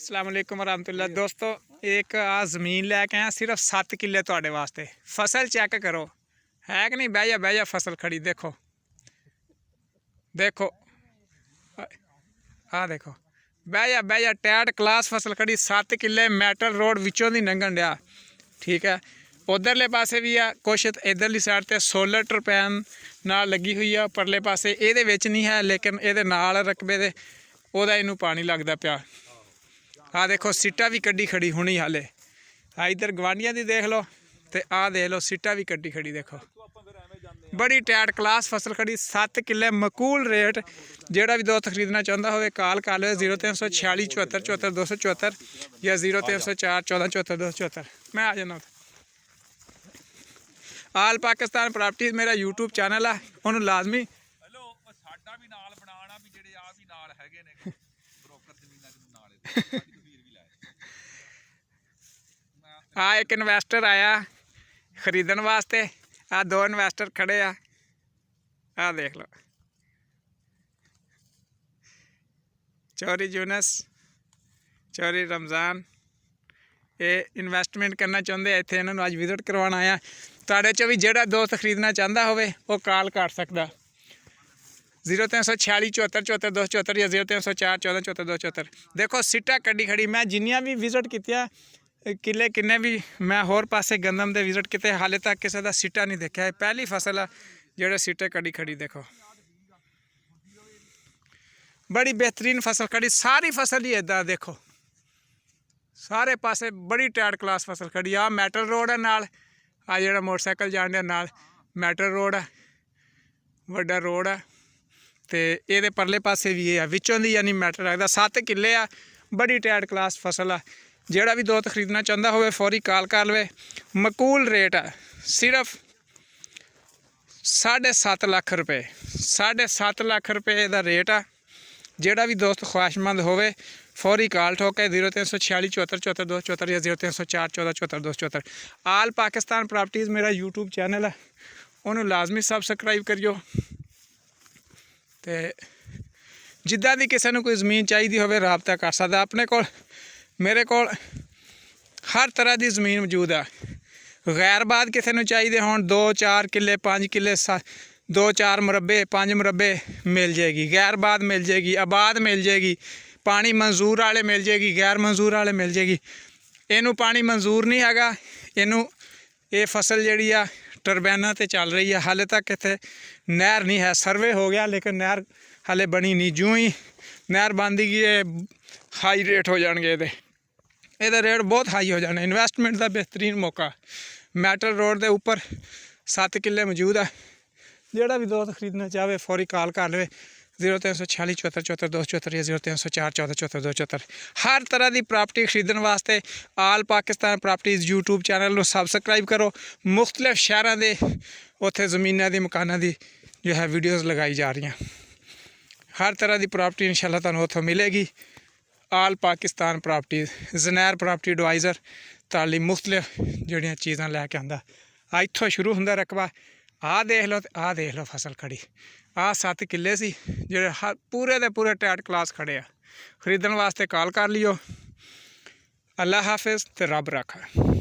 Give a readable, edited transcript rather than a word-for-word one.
अस्सलाम वालेकुम रहमतुल्लाह। दोस्तों एक आ ज़मीन लैके आया सिर्फ 7 किले तुहाडे वास्ते। फसल चेक करो है कि नहीं। बह जा फसल खड़ी देखो देखो आ देखो बह जा टैट क्लास फसल खड़ी 7 किले मैटल रोड विचों दी लंघन डया। ठीक है उधरले पासे भी आ कुछ इधरली साइड ते सोलर टरपैन नाल लगी हुई है। परले पासे ये नहीं है लेकिन ये नाल रकबे दे ओदा इनू पानी लगता पिया। आ देखो सीटा भी कड्डी खड़ी हुणी हाले। आ इधर गवांढियां दी देख लो ते आ देख लो सीटा भी कड्डी खड़ी देखो। बड़ी टैट क्लास फसल खड़ी 7 किले मकूल रेट। जेड़ा भी दोस्त खरीदना चाहता हो कॉल कर लो 0346 74 74 274 या 0304 14 74 274। मैं आ जाना। आल पाकिस्तान प्रॉपर्टीज मेरा यूट्यूब चैनल है उन्होंने लाजमी आ एक इन्वेस्टर आया खरीदन वास्ते। आ 2 इन्वेस्टर खड़े आ देख लो चौरी यूनस चौरी रमज़ान ये इन्वेस्टमेंट करना चाहते इतने इन्होंने अज विजिट करवाना आया। तुहाडे चो भी जेड़ा दोस्त खरीदना चाहता हो वो कॉल कर सकता 0346 74 74 274 या 0304 14 74 274। देखो सीटा कड्डी खड़ी। मैं जिन्नियां भी विजिट कीतियां किले किन्ने भी मैं होर पासे गंदम दे विजिट किते हाले तक किसी का सीटा नहीं देखा। पहली फसल है जेड़े सीटे कड्डी खड़ी देखो। बड़ी बेहतरीन फसल खड़ी सारी फसल ही इदा देखो सारे पासे बड़ी टैट क्लास फसल खड़ी। आ मैटल रोड है नाल आ जेड़ा मोटरसाइकिल जाने नाल मैटल रोड है वड्डा रोड है ते ये परले पासे भी है विचों दी यानी मैटर लगता 7 किले आ। बड़ी टैट क्लास फसल है। जेड़ा भी दोस्त खरीदना चाहता हो फौरी कॉल कर लवे। मकूल रेट है सिर्फ 7.5 लाख रुपए 7.5 लाख रुपए का रेट है। जेड़ा भी दोस्त ख्वाहिशमंद होवे फौरी कॉल ठोके 0346 74 74 274 या 0304 14 74 274। आल पाकिस्तान प्रॉपर्टीज़ मेरा यूट्यूब चैनल है उन्होंने लाजमी सबसक्राइब करियो। तो जिद्दां दी किसी कोई ज़मीन चाहिए हो रबता कर सकता। अपने को मेरे को हर तरह की ज़मीन मौजूद है। गैरबाद किसी को चाहिए हो 2 4 किले 5 किले 2 4 मुरबे 5 मुरबे मिल जाएगी। गैरबाद मिल जाएगी आबाद मिल जाएगी। पानी मंजूर वाले मिल जाएगी गैर मंजूर वाले मिल जाएगी। इनू पानी मंजूर नहीं हैगा। इनू ये फसल जी आ टरबैना ते चल रही है। हाले तक इतने नहर नहीं है। सर्वे हो गया लेकिन नहर हाले बनी नहीं। जो ही नहर बनती गई हाई रेट हो जाएंगे। ये रेट बहुत हाई हो जाने। इन्वेस्टमेंट का बेहतरीन मौका मैटल रोड के उपर 7 किले मौजूद है। जोड़ा भी दोस्त खरीदना चाहे फौरी कॉल कर ले 0346 74 74 274 या 0304 14 74 274। हर तरह की प्रॉपर्टी खरीदने वास्ते आल पाकिस्तान प्रॉपर्टीज़ यूट्यूब चैनल को सबसक्राइब करो। मुख्तलिफ शहरों के उत्थे ज़मीनों की मकानों की जो है वीडियोज़ लगाई जा रही हैं। हर तरह की प्रॉपर्टी इंशाल्लाह तुहानूं उत्थों मिलेगी। आल पाकिस्तान प्रॉपर्टीज़ ज़नैर प्रॉपर्टी एडवाइज़र ताली मुख्तलिफ जड़ियाँ चीज़ां लैके आंदा। इत्थों शुरू होंदा रकबा। आ देख लो आ देख लो फसल खड़ी। आ 7 किले सी जेड़े हर पूरे दे पूरे टैट क्लास खड़े आ। खरीदने वास्ते कॉल कर लियो। अल्लाह हाफिज़ ते रब रखा।